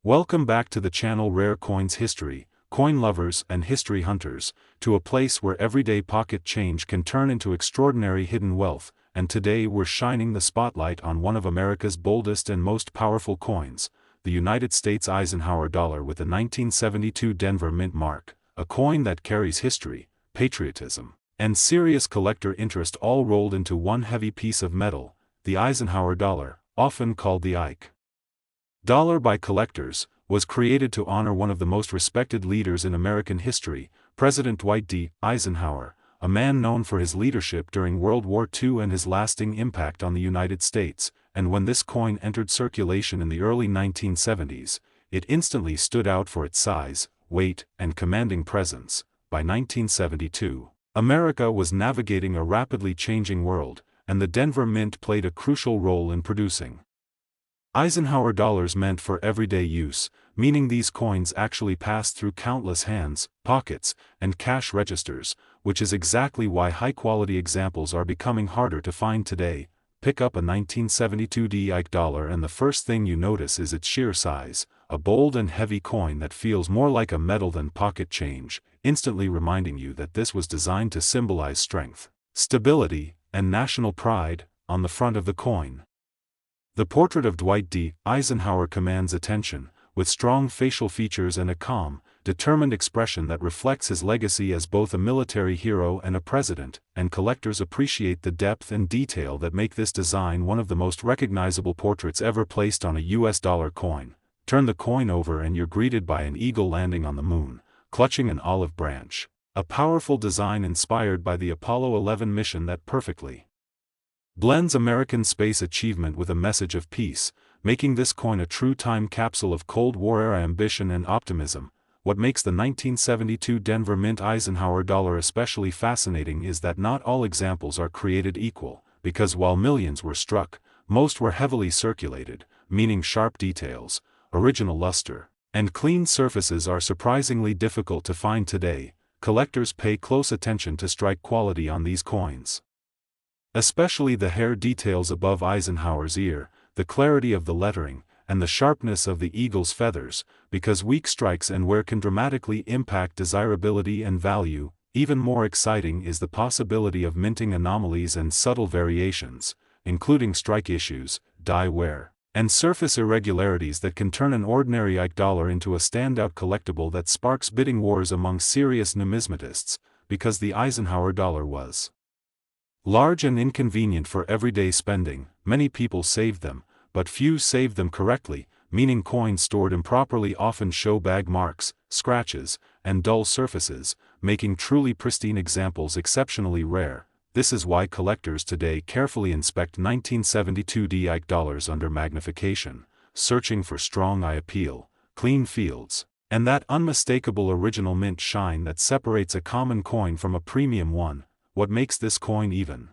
Welcome back to the channel Rare Coins History, coin lovers and history hunters, to a place where everyday pocket change can turn into extraordinary hidden wealth, and today we're shining the spotlight on one of America's boldest and most powerful coins, the United States Eisenhower dollar with the 1972 Denver Mint mark, a coin that carries history, patriotism, and serious collector interest all rolled into one heavy piece of metal, the Eisenhower dollar, often called the Eich dollar by collectors, was created to honor one of the most respected leaders in American history, President Dwight D. Eisenhower, a man known for his leadership during World War II and his lasting impact on the United States, and when this coin entered circulation in the early 1970s, it instantly stood out for its size, weight, and commanding presence. By 1972, America was navigating a rapidly changing world, and the Denver Mint played a crucial role in producing Eisenhower dollars meant for everyday use, meaning these coins actually passed through countless hands, pockets, and cash registers, which is exactly why high-quality examples are becoming harder to find today. Pick up a 1972 Eich dollar and the first thing you notice is its sheer size, a bold and heavy coin that feels more like a medal than pocket change, instantly reminding you that this was designed to symbolize strength, stability, and national pride. On the front of the coin, the portrait of Dwight D. Eisenhower commands attention, with strong facial features and a calm, determined expression that reflects his legacy as both a military hero and a president, and collectors appreciate the depth and detail that make this design one of the most recognizable portraits ever placed on a US dollar coin. Turn the coin over and you're greeted by an eagle landing on the moon, clutching an olive branch, a powerful design inspired by the Apollo 11 mission that perfectly blends American space achievement with a message of peace, making this coin a true time capsule of Cold War-era ambition and optimism. What makes the 1972 Denver Mint Eisenhower dollar especially fascinating is that not all examples are created equal, because while millions were struck, most were heavily circulated, meaning sharp details, original luster, and clean surfaces are surprisingly difficult to find today. Collectors pay close attention to strike quality on these coins, especially the hair details above Eisenhower's ear, the clarity of the lettering, and the sharpness of the eagle's feathers, because weak strikes and wear can dramatically impact desirability and value. Even more exciting is the possibility of minting anomalies and subtle variations, including strike issues, die wear, and surface irregularities that can turn an ordinary Eich dollar into a standout collectible that sparks bidding wars among serious numismatists, because the Eisenhower dollar was large and inconvenient for everyday spending. Many people saved them, but few saved them correctly, meaning coins stored improperly often show bag marks, scratches, and dull surfaces, making truly pristine examples exceptionally rare. This is why collectors today carefully inspect 1972 Eich dollars under magnification, searching for strong eye appeal, clean fields, and that unmistakable original mint shine that separates a common coin from a premium one. What makes this coin even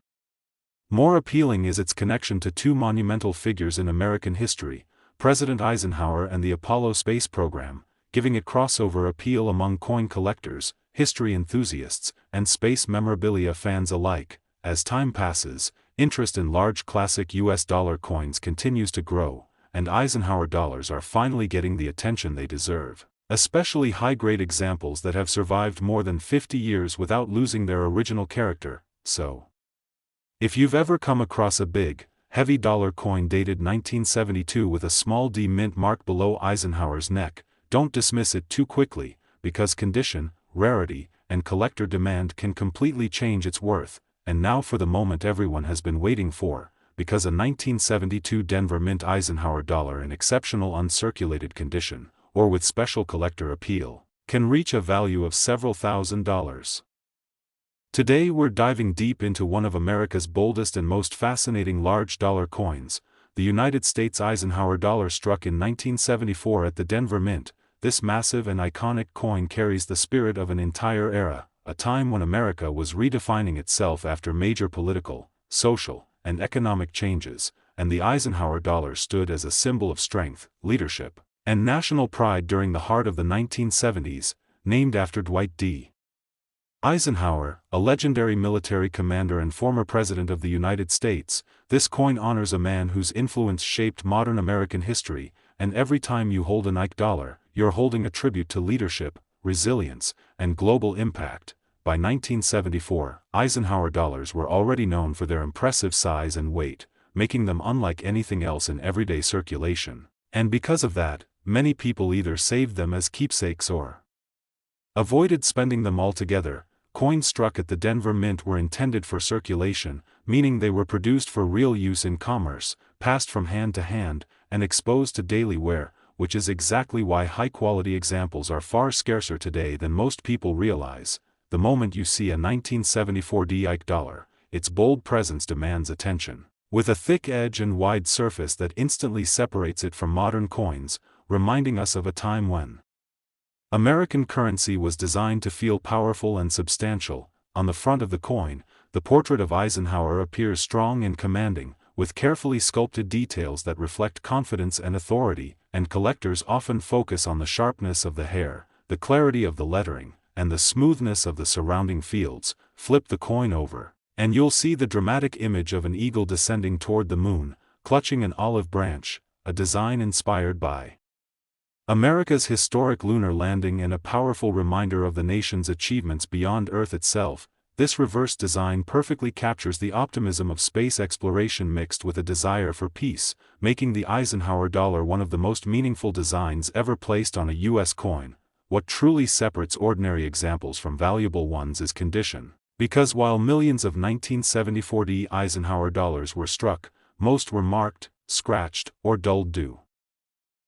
more appealing is its connection to two monumental figures in American history, President Eisenhower and the Apollo space program, giving it crossover appeal among coin collectors, history enthusiasts, and space memorabilia fans alike. As time passes, interest in large classic US dollar coins continues to grow, and Eisenhower dollars are finally getting the attention they deserve, especially high-grade examples that have survived more than 50 years without losing their original character. So, if you've ever come across a big, heavy dollar coin dated 1972 with a small D mint mark below Eisenhower's neck, don't dismiss it too quickly, because condition, rarity, and collector demand can completely change its worth. And now for the moment everyone has been waiting for, because a 1972 Denver Mint Eisenhower dollar in exceptional uncirculated condition, or with special collector appeal, can reach a value of several $1,000s. Today we're diving deep into one of America's boldest and most fascinating large dollar coins, the United States Eisenhower dollar struck in 1974 at the Denver Mint. This massive and iconic coin carries the spirit of an entire era, a time when America was redefining itself after major political, social, and economic changes, and the Eisenhower dollar stood as a symbol of strength, leadership, and national pride during the heart of the 1970s, named after Dwight D. Eisenhower, a legendary military commander and former President of the United States. This coin honors a man whose influence shaped modern American history, and every time you hold an Ike dollar, you're holding a tribute to leadership, resilience, and global impact. By 1974, Eisenhower dollars were already known for their impressive size and weight, making them unlike anything else in everyday circulation. And because of that, many people either saved them as keepsakes or avoided spending them altogether. Coins struck at the Denver Mint were intended for circulation, meaning they were produced for real use in commerce, passed from hand to hand, and exposed to daily wear, which is exactly why high-quality examples are far scarcer today than most people realize. The moment you see a 1974 Ike dollar, its bold presence demands attention. With a thick edge and wide surface that instantly separates it from modern coins, reminding us of a time when American currency was designed to feel powerful and substantial. On the front of the coin, the portrait of Eisenhower appears strong and commanding, with carefully sculpted details that reflect confidence and authority, and collectors often focus on the sharpness of the hair, the clarity of the lettering, and the smoothness of the surrounding fields. Flip the coin over, and you'll see the dramatic image of an eagle descending toward the moon, clutching an olive branch, a design inspired by America's historic lunar landing and a powerful reminder of the nation's achievements beyond Earth itself. This reverse design perfectly captures the optimism of space exploration mixed with a desire for peace, making the Eisenhower dollar one of the most meaningful designs ever placed on a U.S. coin. What truly separates ordinary examples from valuable ones is condition. Because while millions of 1974 Eisenhower dollars were struck, most were marked, scratched, or dulled due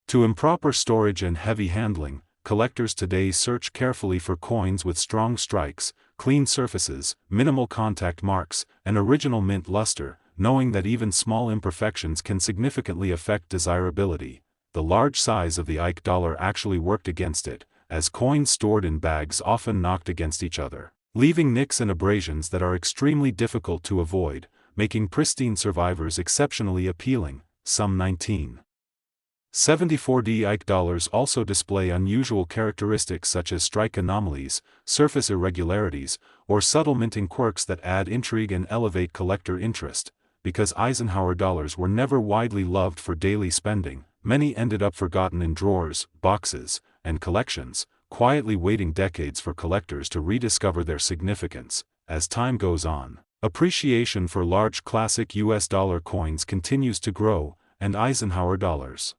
to improper storage and heavy handling. Collectors today search carefully for coins with strong strikes, clean surfaces, minimal contact marks, and original mint luster, knowing that even small imperfections can significantly affect desirability. The large size of the Ike dollar actually worked against it, as coins stored in bags often knocked against each other, leaving nicks and abrasions that are extremely difficult to avoid, making pristine survivors exceptionally appealing. Some 1974 Ike dollars also display unusual characteristics such as strike anomalies, surface irregularities, or subtle minting quirks that add intrigue and elevate collector interest. Because Eisenhower dollars were never widely loved for daily spending, many ended up forgotten in drawers, boxes, and collections, quietly waiting decades for collectors to rediscover their significance. As time goes on, appreciation for large classic US dollar coins continues to grow, and Eisenhower dollars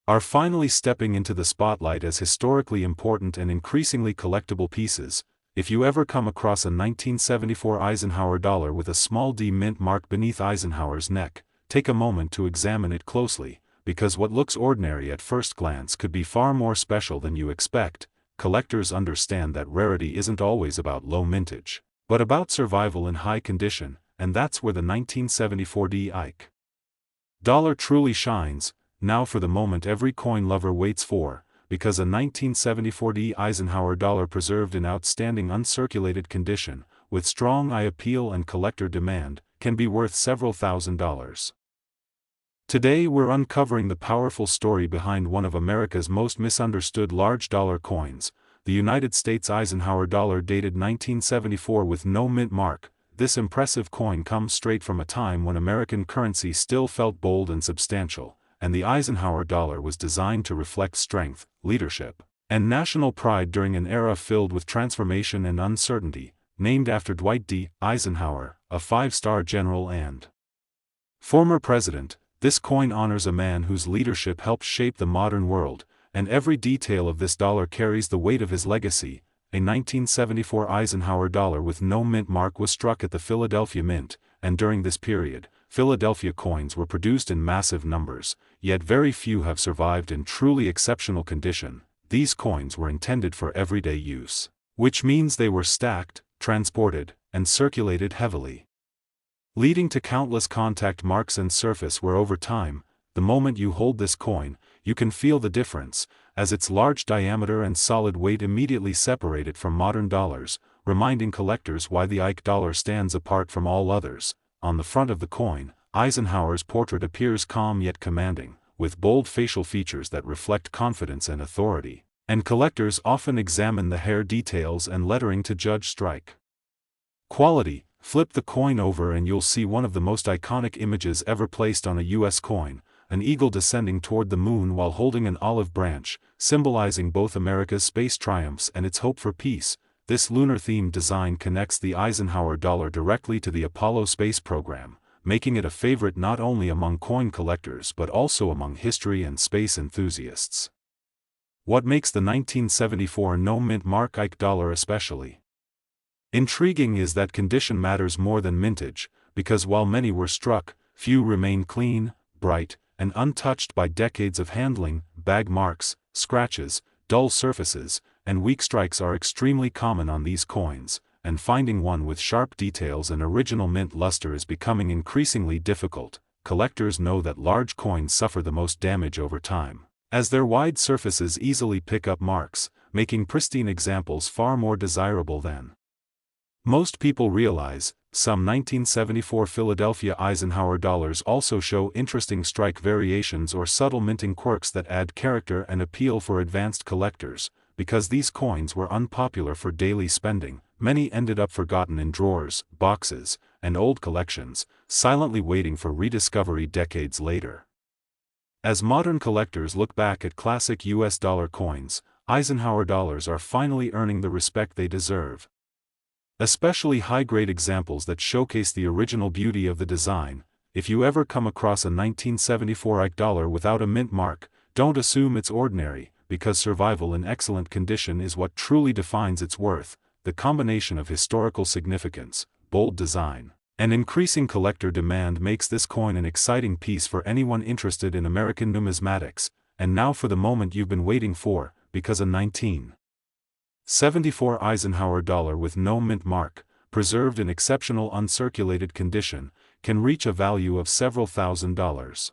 are finally stepping into the spotlight as historically important and increasingly collectible pieces. If you ever come across a 1974 Eisenhower dollar with a small D mint mark beneath Eisenhower's neck, take a moment to examine it closely, because what looks ordinary at first glance could be far more special than you expect. Collectors understand that rarity isn't always about low mintage, but about survival in high condition, and that's where the 1974 Ike dollar truly shines. Now for the moment every coin lover waits for, because a 1974 Eisenhower dollar preserved in outstanding uncirculated condition, with strong eye appeal and collector demand, can be worth several $1,000s. Today we're uncovering the powerful story behind one of America's most misunderstood large dollar coins, the United States Eisenhower dollar dated 1974 with no mint mark. This impressive coin comes straight from a time when American currency still felt bold and substantial, and the Eisenhower dollar was designed to reflect strength, leadership, and national pride during an era filled with transformation and uncertainty. Named after Dwight D. Eisenhower, a five-star general and former president, this coin honors a man whose leadership helped shape the modern world, and every detail of this dollar carries the weight of his legacy. A 1974 Eisenhower dollar with no mint mark was struck at the Philadelphia Mint, and during this period, Philadelphia coins were produced in massive numbers, yet very few have survived in truly exceptional condition. These coins were intended for everyday use, which means they were stacked, transported, and circulated heavily, leading to countless contact marks and surface wear over time. The moment you hold this coin, you can feel the difference, as its large diameter and solid weight immediately separate it from modern dollars, reminding collectors why the Ike dollar stands apart from all others. On the front of the coin, Eisenhower's portrait appears calm yet commanding, with bold facial features that reflect confidence and authority, and collectors often examine the hair details and lettering to judge strike quality. Flip the coin over and you'll see one of the most iconic images ever placed on a US coin, an eagle descending toward the moon while holding an olive branch, symbolizing both America's space triumphs and its hope for peace. This lunar-themed design connects the Eisenhower dollar directly to the Apollo space program, making it a favorite not only among coin collectors but also among history and space enthusiasts. What makes the 1974 no-mint mark Ike dollar especially intriguing is that condition matters more than mintage, because while many were struck, few remain clean, bright, and untouched by decades of handling. Bag marks, scratches, dull surfaces, and weak strikes are extremely common on these coins, and finding one with sharp details and original mint luster is becoming increasingly difficult. Collectors know that large coins suffer the most damage over time, as their wide surfaces easily pick up marks, making pristine examples far more desirable than most people realize. Some 1974 Philadelphia Eisenhower dollars also show interesting strike variations or subtle minting quirks that add character and appeal for advanced collectors. Because these coins were unpopular for daily spending, many ended up forgotten in drawers, boxes, and old collections, silently waiting for rediscovery decades later. As modern collectors look back at classic US dollar coins, Eisenhower dollars are finally earning the respect they deserve. Especially high-grade examples that showcase the original beauty of the design. If you ever come across a 1974 Ike dollar without a mint mark, don't assume it's ordinary, because survival in excellent condition is what truly defines its worth. The combination of historical significance, bold design, and increasing collector demand makes this coin an exciting piece for anyone interested in American numismatics. And now for the moment you've been waiting for, because a 1974 Eisenhower dollar with no mint mark, preserved in exceptional uncirculated condition, can reach a value of several $1,000s.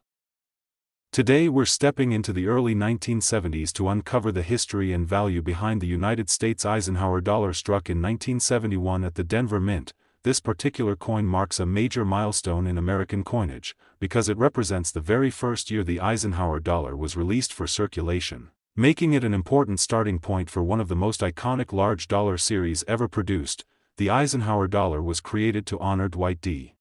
Today we're stepping into the early 1970s to uncover the history and value behind the United States Eisenhower dollar struck in 1971 at the Denver Mint. This particular coin marks a major milestone in American coinage, because it represents the very first year the Eisenhower dollar was released for circulation, making it an important starting point for one of the most iconic large dollar series ever produced. The Eisenhower dollar was created to honor Dwight D.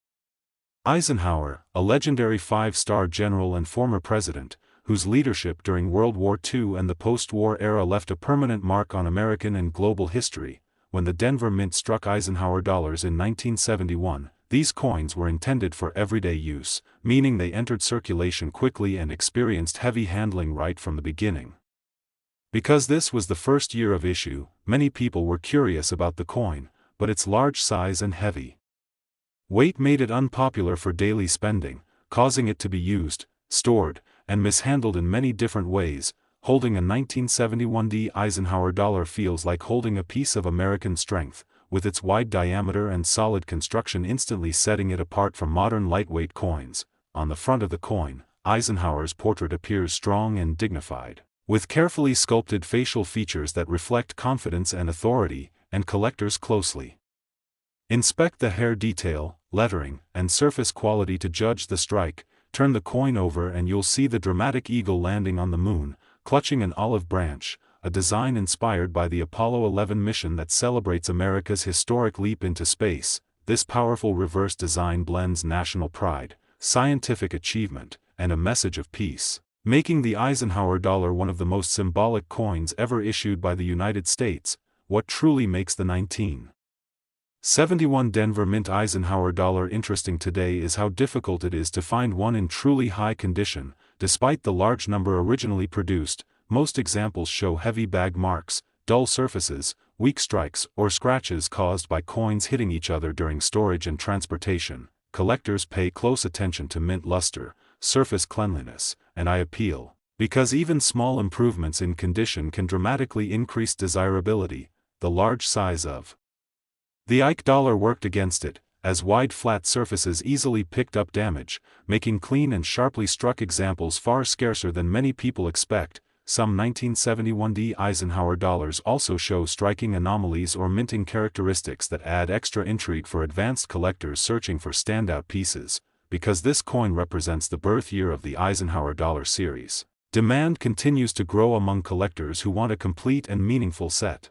Eisenhower, a legendary five-star general and former president, whose leadership during World War II and the post-war era left a permanent mark on American and global history. When the Denver Mint struck Eisenhower dollars in 1971, these coins were intended for everyday use, meaning they entered circulation quickly and experienced heavy handling right from the beginning. Because this was the first year of issue, many people were curious about the coin, but its large size and heavy weight made it unpopular for daily spending, causing it to be used, stored, and mishandled in many different ways. Holding a 1971 Eisenhower dollar feels like holding a piece of American strength, with its wide diameter and solid construction instantly setting it apart from modern lightweight coins. On the front of the coin, Eisenhower's portrait appears strong and dignified, with carefully sculpted facial features that reflect confidence and authority, and collectors closely inspect the hair detail, lettering, and surface quality to judge the strike. Turn the coin over and you'll see the dramatic eagle landing on the moon, clutching an olive branch, a design inspired by the Apollo 11 mission that celebrates America's historic leap into space. This powerful reverse design blends national pride, scientific achievement, and a message of peace, making the Eisenhower dollar one of the most symbolic coins ever issued by the United States. What truly makes the 1971 Denver Mint Eisenhower dollar interesting today is how difficult it is to find one in truly high condition. Despite the large number originally produced, most examples show heavy bag marks, dull surfaces, weak strikes, or scratches caused by coins hitting each other during storage and transportation. Collectors pay close attention to mint luster, surface cleanliness, and eye appeal, because even small improvements in condition can dramatically increase desirability. The large size of the Ike dollar worked against it, as wide flat surfaces easily picked up damage, making clean and sharply struck examples far scarcer than many people expect. Some 1971 Eisenhower dollars also show striking anomalies or minting characteristics that add extra intrigue for advanced collectors searching for standout pieces. Because this coin represents the birth year of the Eisenhower dollar series, demand continues to grow among collectors who want a complete and meaningful set.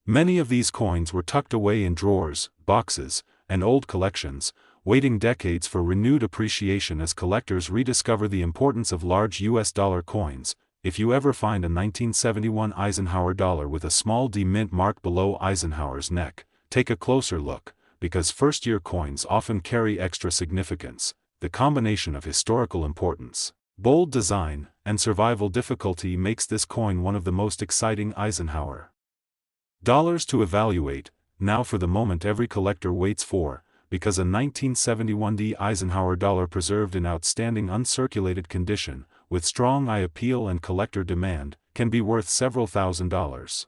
Many of these coins were tucked away in drawers, boxes, and old collections, waiting decades for renewed appreciation as collectors rediscover the importance of large US dollar coins. If you ever find a 1971 Eisenhower dollar with a small D mint mark below Eisenhower's neck, take a closer look, because first-year coins often carry extra significance. The combination of historical importance, bold design, and survival difficulty makes this coin one of the most exciting Eisenhower dollars to evaluate. Now for the moment every collector waits for, because a 1971 D Eisenhower dollar preserved in outstanding uncirculated condition, with strong eye appeal and collector demand, can be worth several $1,000s.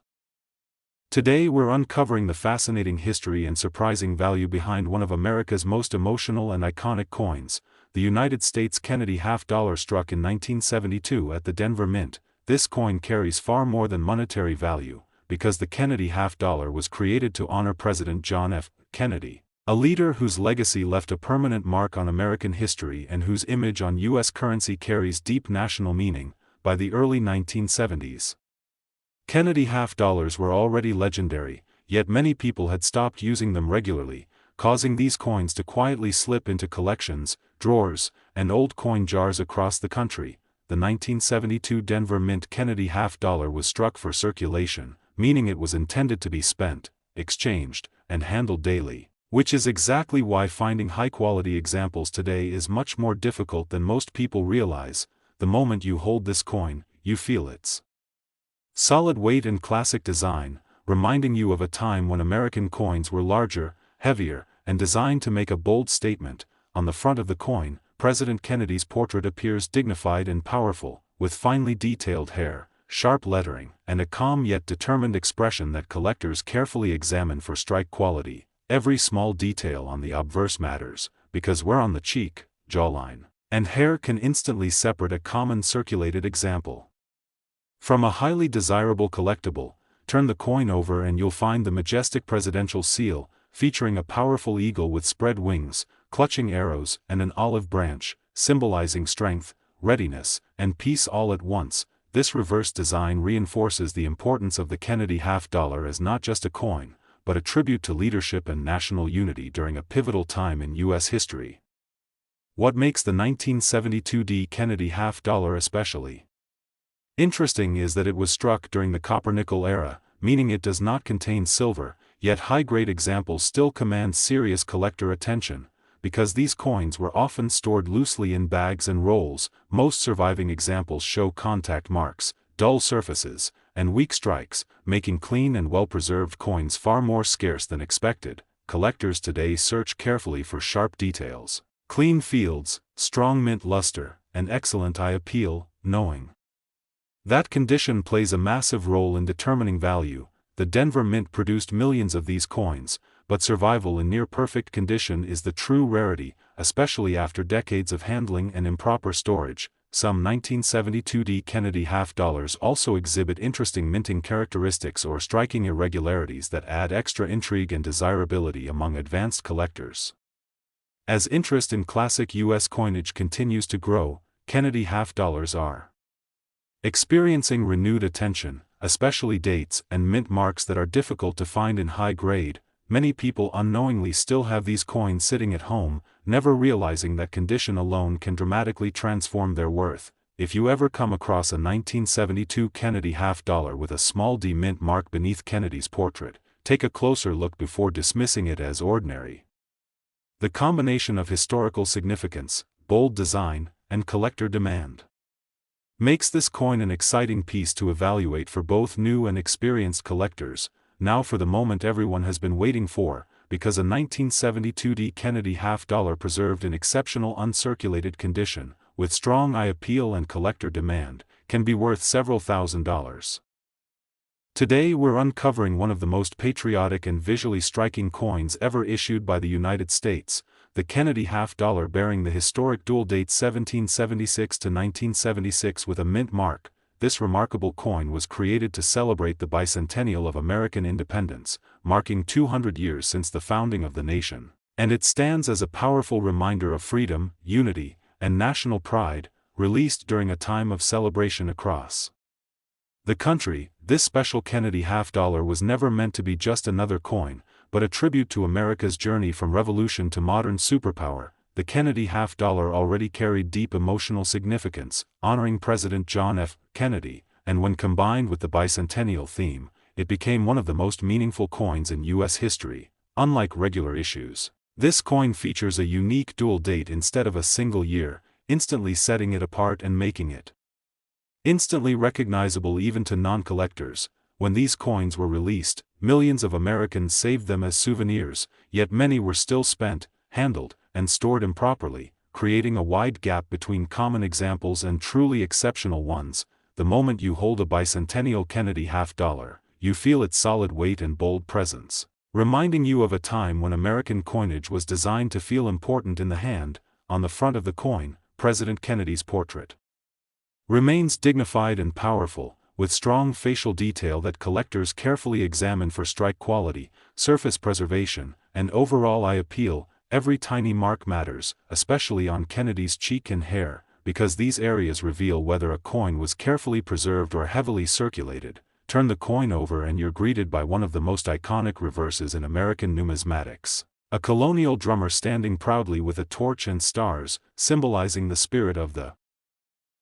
Today we're uncovering the fascinating history and surprising value behind one of America's most emotional and iconic coins, the United States Kennedy half-dollar struck in 1972 at the Denver Mint. This coin carries far more than monetary value, because the Kennedy half-dollar was created to honor President John F. Kennedy, a leader whose legacy left a permanent mark on American history and whose image on U.S. currency carries deep national meaning. By the early 1970s, Kennedy half-dollars were already legendary, yet many people had stopped using them regularly, causing these coins to quietly slip into collections, drawers, and old coin jars across the country. The 1972 Denver Mint Kennedy half-dollar was struck for circulation, meaning it was intended to be spent, exchanged, and handled daily, which is exactly why finding high-quality examples today is much more difficult than most people realize. The moment you hold this coin, you feel its solid weight and classic design, reminding you of a time when American coins were larger, heavier, and designed to make a bold statement. On the front of the coin, President Kennedy's portrait appears dignified and powerful, with finely detailed hair, sharp lettering, and a calm yet determined expression that collectors carefully examine for strike quality. Every small detail on the obverse matters, because where on the cheek, jawline, and hair can instantly separate a common circulated example from a highly desirable collectible. Turn the coin over and you'll find the majestic presidential seal, featuring a powerful eagle with spread wings, clutching arrows, and an olive branch, symbolizing strength, readiness, and peace all at once. This reverse design reinforces the importance of the Kennedy half-dollar as not just a coin, but a tribute to leadership and national unity during a pivotal time in U.S. history. What makes the 1972 D Kennedy half-dollar especially interesting is that it was struck during the copper-nickel era, meaning it does not contain silver, yet high-grade examples still command serious collector attention. Because these coins were often stored loosely in bags and rolls, most surviving examples show contact marks, dull surfaces, and weak strikes, making clean and well-preserved coins far more scarce than expected. Collectors today search carefully for sharp details, clean fields, strong mint luster, and excellent eye appeal, knowing that condition plays a massive role in determining value. The Denver Mint produced millions of these coins, but survival in near-perfect condition is the true rarity, especially after decades of handling and improper storage. Some 1972 D Kennedy half-dollars also exhibit interesting minting characteristics or striking irregularities that add extra intrigue and desirability among advanced collectors. As interest in classic U.S. coinage continues to grow, Kennedy half-dollars are experiencing renewed attention, especially dates and mint marks that are difficult to find in high grade. Many people unknowingly still have these coins sitting at home, never realizing that condition alone can dramatically transform their worth. If you ever come across a 1972 Kennedy half-dollar with a small D mint mark beneath Kennedy's portrait, take a closer look before dismissing it as ordinary. The combination of historical significance, bold design, and collector demand makes this coin an exciting piece to evaluate for both new and experienced collectors. Now for the moment everyone has been waiting for, because a 1972 D Kennedy half-dollar preserved in exceptional uncirculated condition, with strong eye appeal and collector demand, can be worth several $1,000s. Today we're uncovering one of the most patriotic and visually striking coins ever issued by the United States, the Kennedy half-dollar bearing the historic dual date 1776 to 1976 with a mint mark. This remarkable coin was created to celebrate the bicentennial of American independence, marking 200 years since the founding of the nation, and it stands as a powerful reminder of freedom, unity, and national pride. Released during a time of celebration across the country, this special Kennedy half-dollar was never meant to be just another coin, but a tribute to America's journey from revolution to modern superpower. The Kennedy half-dollar already carried deep emotional significance, honoring President John F. Kennedy, and when combined with the bicentennial theme, it became one of the most meaningful coins in U.S. history. Unlike regular issues, this coin features a unique dual date instead of a single year, instantly setting it apart and making it instantly recognizable even to non-collectors. When these coins were released, millions of Americans saved them as souvenirs, yet many were still spent, handled, and stored improperly, creating a wide gap between common examples and truly exceptional ones. The moment you hold a bicentennial Kennedy half-dollar, you feel its solid weight and bold presence, reminding you of a time when American coinage was designed to feel important in the hand. On the front of the coin, President Kennedy's portrait remains dignified and powerful, with strong facial detail that collectors carefully examine for strike quality, surface preservation, and overall eye appeal. Every tiny mark matters, especially on Kennedy's cheek and hair, because these areas reveal whether a coin was carefully preserved or heavily circulated. Turn the coin over and you're greeted by one of the most iconic reverses in American numismatics. A colonial drummer standing proudly with a torch and stars, symbolizing the spirit of the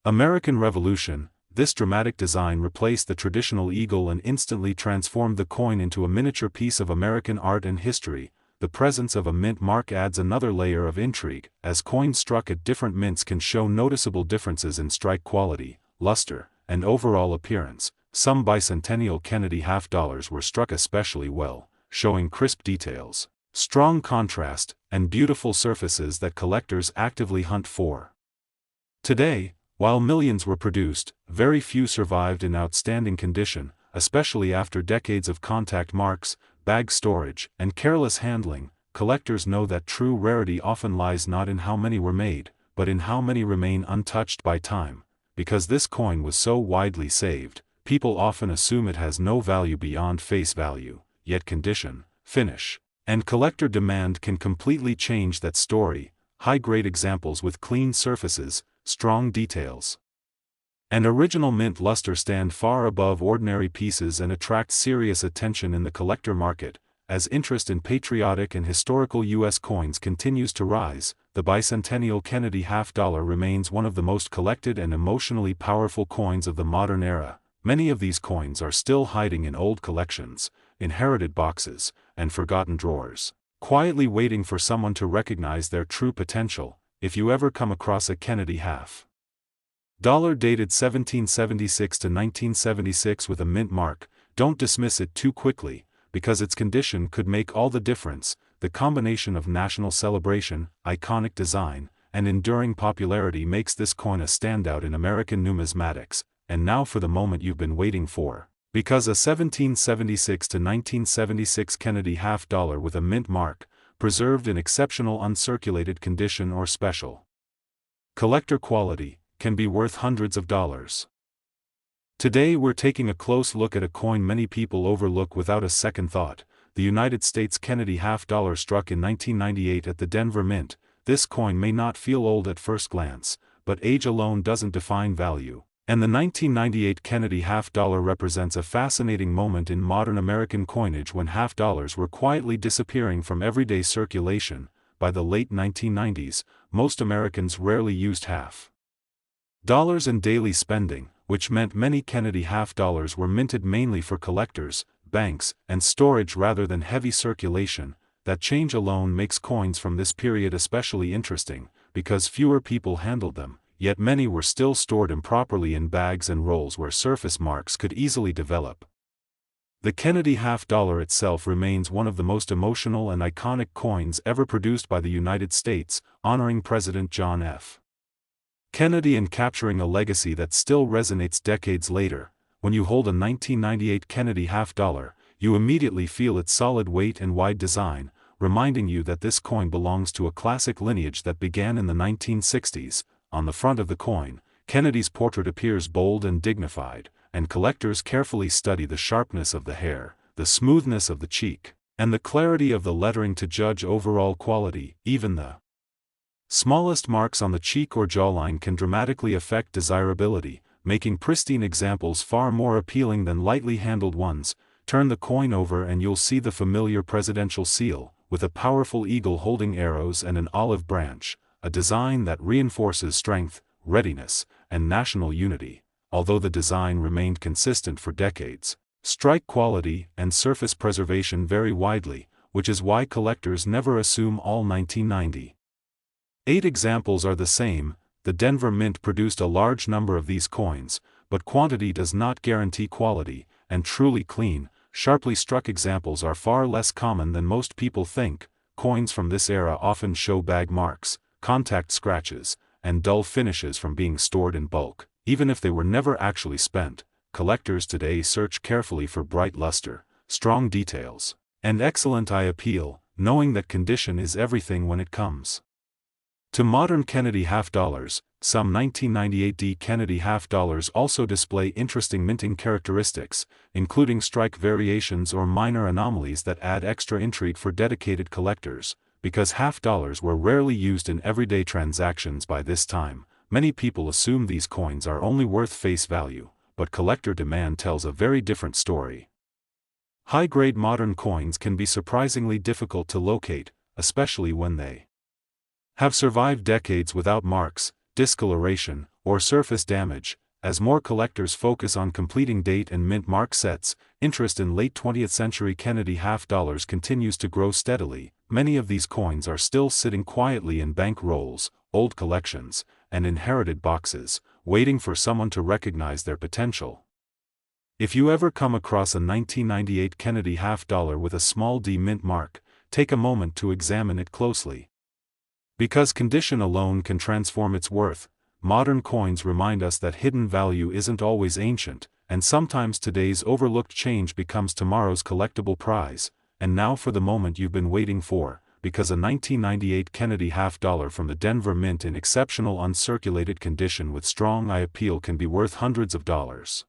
American Revolution. This dramatic design replaced the traditional eagle and instantly transformed the coin into a miniature piece of American art and history. The presence of a mint mark adds another layer of intrigue, as coins struck at different mints can show noticeable differences in strike quality, luster, and overall appearance. Some bicentennial Kennedy half-dollars were struck especially well, showing crisp details, strong contrast, and beautiful surfaces that collectors actively hunt for. Today, while millions were produced, very few survived in outstanding condition, especially after decades of contact marks, bag storage, and careless handling. Collectors know that true rarity often lies not in how many were made, but in how many remain untouched by time. Because this coin was so widely saved, people often assume it has no value beyond face value, yet condition, finish, and collector demand can completely change that story. High-grade examples with clean surfaces, strong details, and original mint luster stand far above ordinary pieces and attract serious attention in the collector market. As interest in patriotic and historical U.S. coins continues to rise, the bicentennial Kennedy half-dollar remains one of the most collected and emotionally powerful coins of the modern era. Many of these coins are still hiding in old collections, inherited boxes, and forgotten drawers, quietly waiting for someone to recognize their true potential. If you ever come across a Kennedy half-dollar dated 1776 to 1976 with a mint mark, don't dismiss it too quickly, because its condition could make all the difference. The combination of national celebration, iconic design, and enduring popularity makes this coin a standout in American numismatics. And now for the moment you've been waiting for. Because a 1776 to 1976 Kennedy half-dollar with a mint mark, preserved in exceptional uncirculated condition or special collector quality, can be worth hundreds of dollars. Today we're taking a close look at a coin many people overlook without a second thought, the United States Kennedy half-dollar struck in 1998 at the Denver Mint. This coin may not feel old at first glance, but age alone doesn't define value. And the 1998 Kennedy half-dollar represents a fascinating moment in modern American coinage when half-dollars were quietly disappearing from everyday circulation. By the late 1990s, most Americans rarely used half-dollars in daily spending, which meant many Kennedy half-dollars were minted mainly for collectors, banks, and storage rather than heavy circulation. That change alone makes coins from this period especially interesting, because fewer people handled them. Yet many were still stored improperly in bags and rolls where surface marks could easily develop. The Kennedy half-dollar itself remains one of the most emotional and iconic coins ever produced by the United States, honoring President John F. Kennedy and capturing a legacy that still resonates decades later. When you hold a 1998 Kennedy half-dollar, you immediately feel its solid weight and wide design, reminding you that this coin belongs to a classic lineage that began in the 1960s. On the front of the coin, Kennedy's portrait appears bold and dignified, and collectors carefully study the sharpness of the hair, the smoothness of the cheek, and the clarity of the lettering to judge overall quality. Even the smallest marks on the cheek or jawline can dramatically affect desirability, making pristine examples far more appealing than lightly handled ones. turn the coin over and you'll see the familiar presidential seal, with a powerful eagle holding arrows and an olive branch, a design that reinforces strength, readiness, and national unity. Although the design remained consistent for decades, strike quality and surface preservation vary widely, which is why collectors never assume all 1990. 8 examples are the same. The Denver Mint produced a large number of these coins, but quantity does not guarantee quality, and truly clean, sharply struck examples are far less common than most people think. Coins from this era often show bag marks, contact scratches, and dull finishes from being stored in bulk. Even if they were never actually spent, collectors today search carefully for bright luster, strong details, and excellent eye appeal, knowing that condition is everything when it comes to modern Kennedy half dollars. Some 1998 Kennedy half dollars also display interesting minting characteristics, including strike variations or minor anomalies that add extra intrigue for dedicated collectors. Because half dollars were rarely used in everyday transactions by this time, many people assume these coins are only worth face value, but collector demand tells a very different story. High-grade modern coins can be surprisingly difficult to locate, especially when they have survived decades without marks, discoloration, or surface damage. As more collectors focus on completing date and mint mark sets, interest in late 20th century Kennedy half dollars continues to grow steadily. Many of these coins are still sitting quietly in bank rolls, old collections, and inherited boxes, waiting for someone to recognize their potential. If you ever come across a 1998 Kennedy half dollar with a small D mint mark, take a moment to examine it closely. Because condition alone can transform its worth, modern coins remind us that hidden value isn't always ancient, and sometimes today's overlooked change becomes tomorrow's collectible prize. And now for the moment you've been waiting for, because a 1998 Kennedy half dollar from the Denver Mint in exceptional uncirculated condition with strong eye appeal can be worth hundreds of dollars.